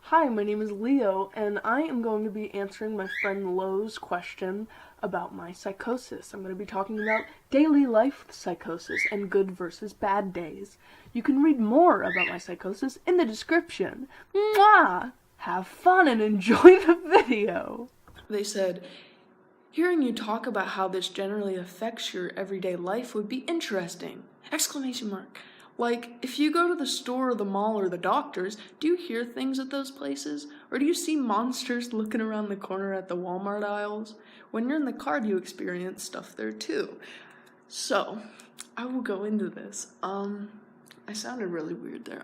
Hi, my name is Leo, and I am going to be answering my friend Lo's question about my psychosis. I'm going to be talking about daily life with psychosis and good versus bad days. You can read more about my psychosis in the description. Mwah! Have fun and enjoy the video! They said, hearing you talk about how this generally affects your everyday life would be interesting! Exclamation mark. Like, if you go to the store or the mall or the doctor's, do you hear things at those places? Or do you see monsters looking around the corner at the Walmart aisles? When you're in the car, do you experience stuff there too? So, I will go into this. I sounded really weird there.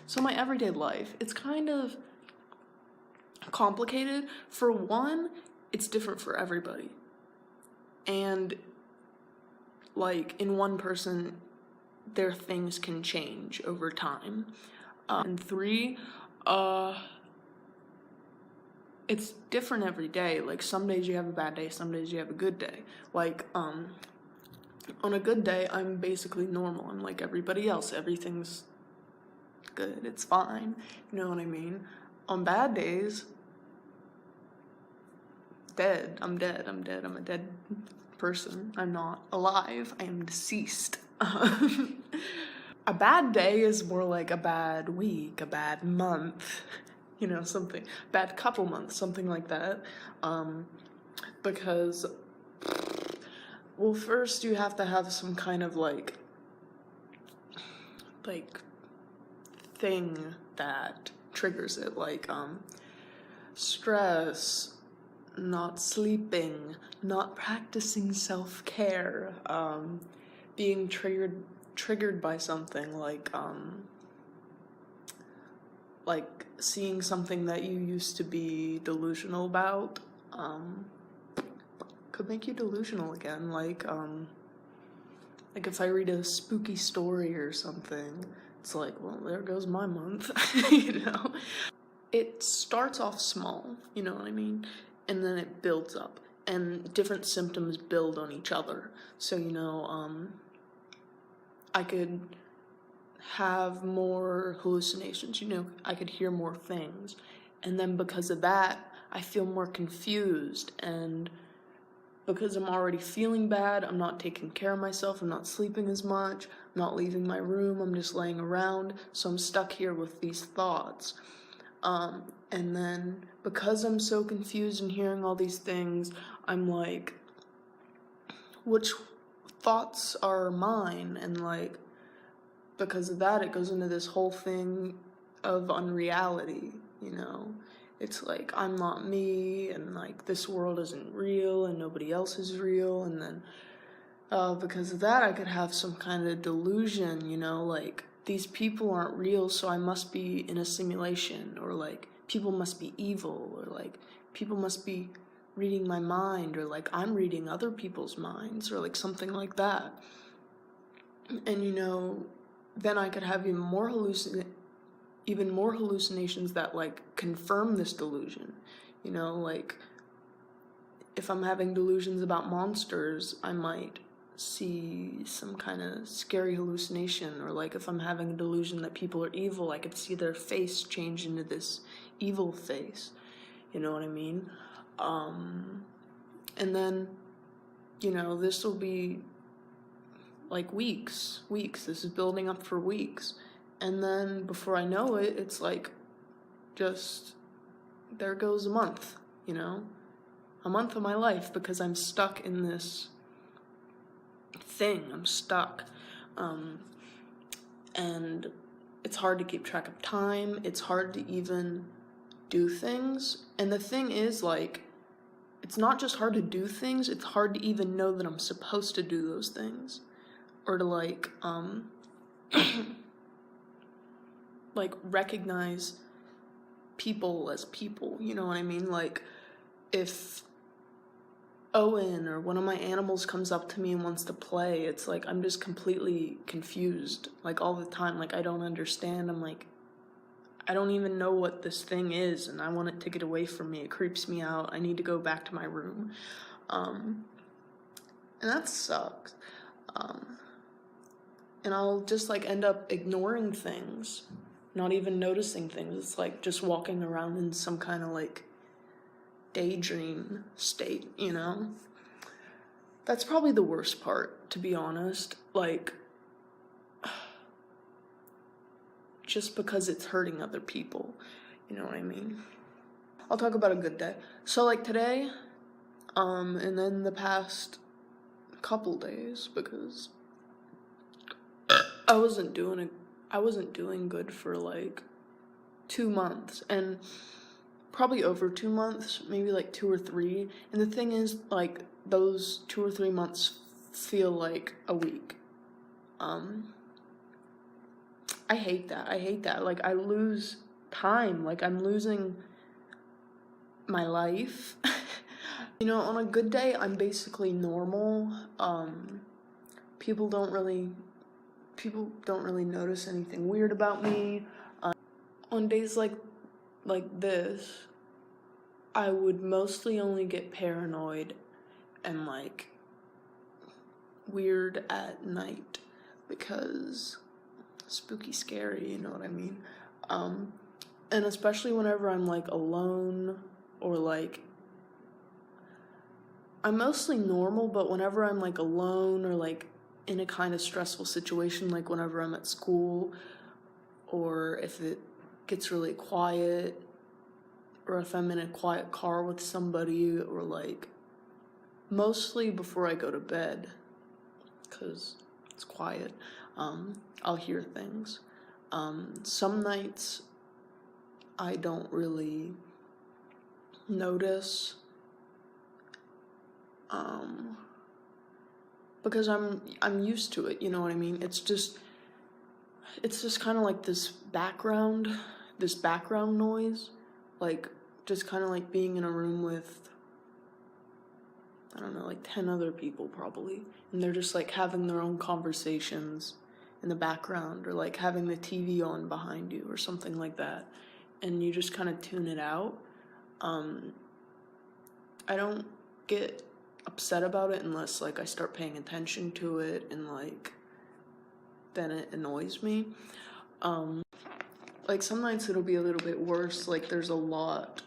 So my everyday life, it's kind of complicated. For one, it's different for everybody. And, like, in one person, their things can change over time. And three, it's different every day. Like, some days you have a bad day, some days you have a good day. Like, on a good day, I'm basically normal. I'm like everybody else. Everything's good. It's fine. You know what I mean? On bad days, dead. I'm dead. I'm dead. I'm a dead person. I'm not alive. I am deceased. A bad day is more like a bad week, a bad month, you know, something, bad couple months, something like that. Because, well, first you have to have some kind of like thing that triggers it, like, stress, not sleeping, not practicing self-care, being triggered by something, like seeing something that you used to be delusional about, could make you delusional again, like if I read a spooky story or something, it's like, well, there goes my month, you know? It starts off small, you know what I mean? And then it builds up, and different symptoms build on each other. So, you know, I could have more hallucinations, you know, I could hear more things. And then because of that, I feel more confused, and because I'm already feeling bad, I'm not taking care of myself, I'm not sleeping as much, I'm not leaving my room, I'm just laying around, so I'm stuck here with these thoughts. And then because I'm so confused and hearing all these things, I'm like, which thoughts are mine? And like, because of that, it goes into this whole thing of unreality, you know? It's like, I'm not me, and like, this world isn't real, and nobody else is real, and then, because of that, I could have some kind of delusion, you know, like, these people aren't real, so I must be in a simulation, or like, people must be evil, or like, people must be reading my mind, or like, I'm reading other people's minds, or like, something like that. And you know, then I could have even more hallucinations that like confirm this delusion. You know, like, if I'm having delusions about monsters, I might see some kind of scary hallucination, or like if I'm having a delusion that people are evil, I could see their face change into this evil face, you know what I mean? And then, you know, this will be like weeks, this is building up for weeks, and then before I know it, it's like, just, there goes a month, you know? A month of my life, because I'm stuck in this thing. I'm stuck. And it's hard to keep track of time. It's hard to even do things. And the thing is, like, it's not just hard to do things, it's hard to even know that I'm supposed to do those things. Or to, like, like, recognize people as people, you know what I mean? Like, if Owen or one of my animals comes up to me and wants to play, it's like I'm just completely confused, like, all the time. Like, I don't understand. I'm like, I don't even know what this thing is, and I want it to get away from me. It creeps me out. I need to go back to my room. And that sucks. And I'll just like end up ignoring things, not even noticing things. It's like just walking around in some kind of like daydream state, you know? That's probably the worst part, to be honest. Like, just because it's hurting other people, you know what I mean? I'll talk about a good day. So like today, and then the past couple days, because I wasn't doing good for like 2 months, and probably over 2 months, maybe like 2 or 3. And the thing is, like, those 2 or 3 months feel like a week. I hate that. Like, I lose time. Like, I'm losing my life. You know, on a good day, I'm basically normal. People don't really notice anything weird about me. On days like this, I would mostly only get paranoid and like weird at night, because spooky scary, you know what I mean? And especially whenever I'm like alone, or like, I'm mostly normal, but whenever I'm like alone or like in a kind of stressful situation, like whenever I'm at school, or if it gets really quiet, or if I'm in a quiet car with somebody, or like mostly before I go to bed, because it's quiet, I'll hear things. Some nights I don't really notice, because I'm used to it, you know what I mean? It's just kind of like this background noise, like just kind of like being in a room with, I don't know, like 10 other people probably, and they're just like having their own conversations in the background, or like having the TV on behind you or something like that, and you just kind of tune it out. I don't get upset about it unless like I start paying attention to it, and like then it annoys me. Like some nights it'll be a little bit worse, like there's a lot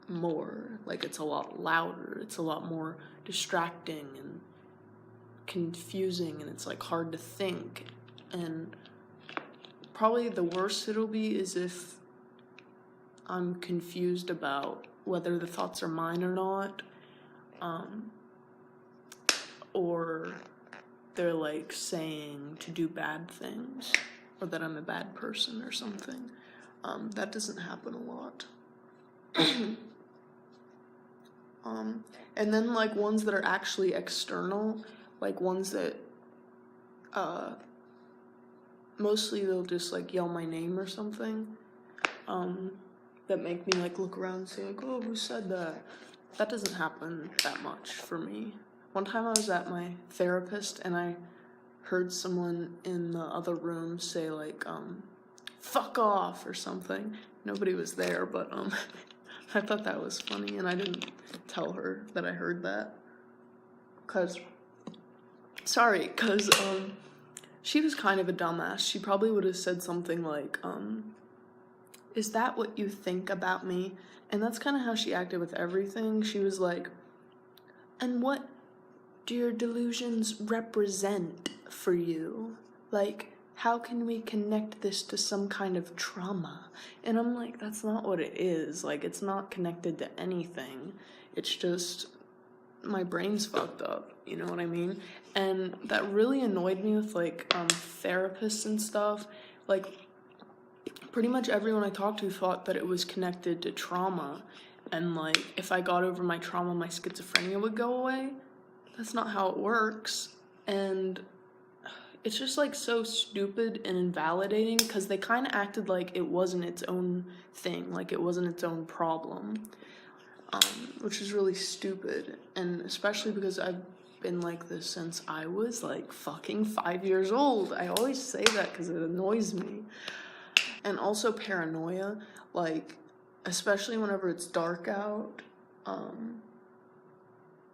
more, like it's a lot louder, it's a lot more distracting and confusing, and it's like hard to think. And probably the worst it'll be is if I'm confused about whether the thoughts are mine or not, or they're like saying to do bad things, or that I'm a bad person or something. That doesn't happen a lot. And then like ones that are actually external, like ones that mostly they'll just like yell my name or something, that make me like look around and say like, oh, who said that? That doesn't happen that much for me. One time I was at my therapist and I heard someone in the other room say like, fuck off or something. Nobody was there, but I thought that was funny, and I didn't tell her that I heard that, cause she was kind of a dumbass. She probably would have said something like, is that what you think about me? And that's kind of how she acted with everything. She was like, and what do your delusions represent for you? Like, how can we connect this to some kind of trauma? And I'm like, that's not what it is. Like, it's not connected to anything. It's just my brain's fucked up, you know what I mean? And that really annoyed me with like therapists and stuff. Like, pretty much everyone I talked to thought that it was connected to trauma, and like if I got over my trauma, my schizophrenia would go away. That's not how it works. And it's just like so stupid and invalidating, because they kind of acted like it wasn't its own thing, like it wasn't its own problem, which is really stupid. And especially because I've been like this since I was like fucking 5 years old. I always say that because it annoys me. And also paranoia, like especially whenever it's dark out,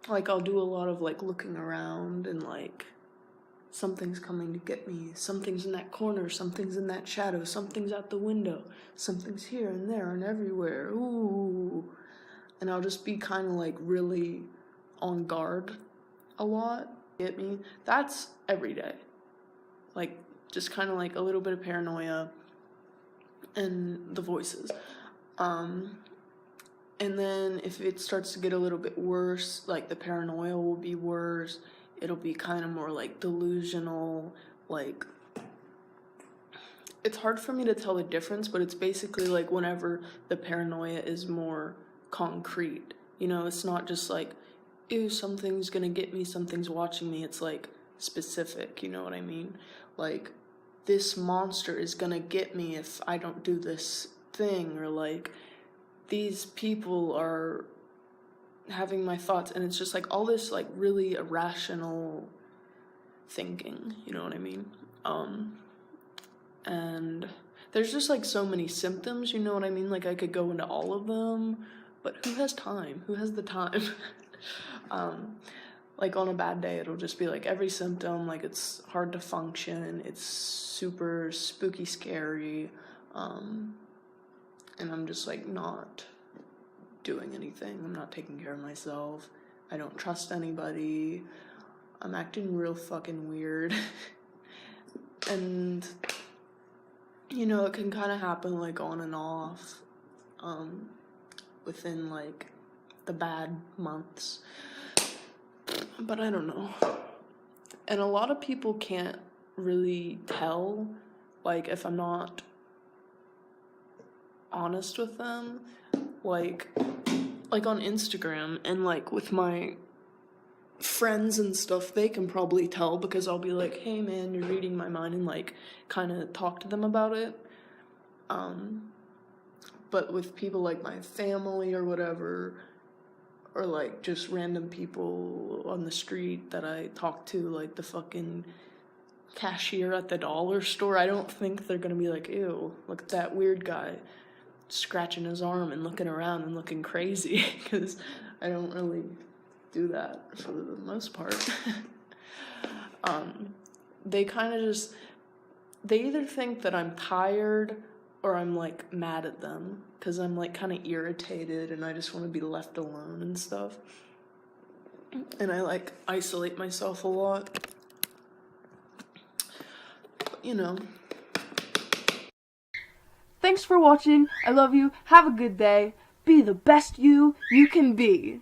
like I'll do a lot of like looking around and like something's coming to get me, something's in that corner, something's in that shadow, something's out the window, something's here and there and everywhere, ooh. And I'll just be kind of like really on guard a lot. Get me? That's every day. Like, just kind of like a little bit of paranoia and the voices. And then if it starts to get a little bit worse, like the paranoia will be worse. It'll be kind of more like delusional, like, it's hard for me to tell the difference, but it's basically like whenever the paranoia is more concrete. You know, it's not just like, ew, something's gonna get me, something's watching me. It's like specific, you know what I mean? Like, this monster is gonna get me if I don't do this thing, or like, these people are having my thoughts, and it's just like all this like really irrational thinking, you know what I mean? And there's just like so many symptoms, you know what I mean? Like, I could go into all of them, but who has time? Who has the time? Like, on a bad day, it'll just be like every symptom, like it's hard to function, it's super spooky scary, and I'm just like not doing anything. I'm not taking care of myself. I don't trust anybody. I'm acting real fucking weird. And, you know, it can kind of happen like on and off, within like the bad months. But I don't know. And a lot of people can't really tell, like, if I'm not honest with them, like on Instagram and like with my friends and stuff, they can probably tell, because I'll be like, hey man, you're reading my mind, and like kind of talk to them about it. But with people like my family or whatever, or like just random people on the street that I talk to, like the fucking cashier at the dollar store, I don't think they're gonna be like, ew, look at that weird guy scratching his arm and looking around and looking crazy, because I don't really do that for the most part. They kind of just, they either think that I'm tired or I'm like mad at them, because I'm like kind of irritated and I just want to be left alone and stuff. And I like isolate myself a lot. But, you know. Thanks for watching. I love you. Have a good day. Be the best you can be.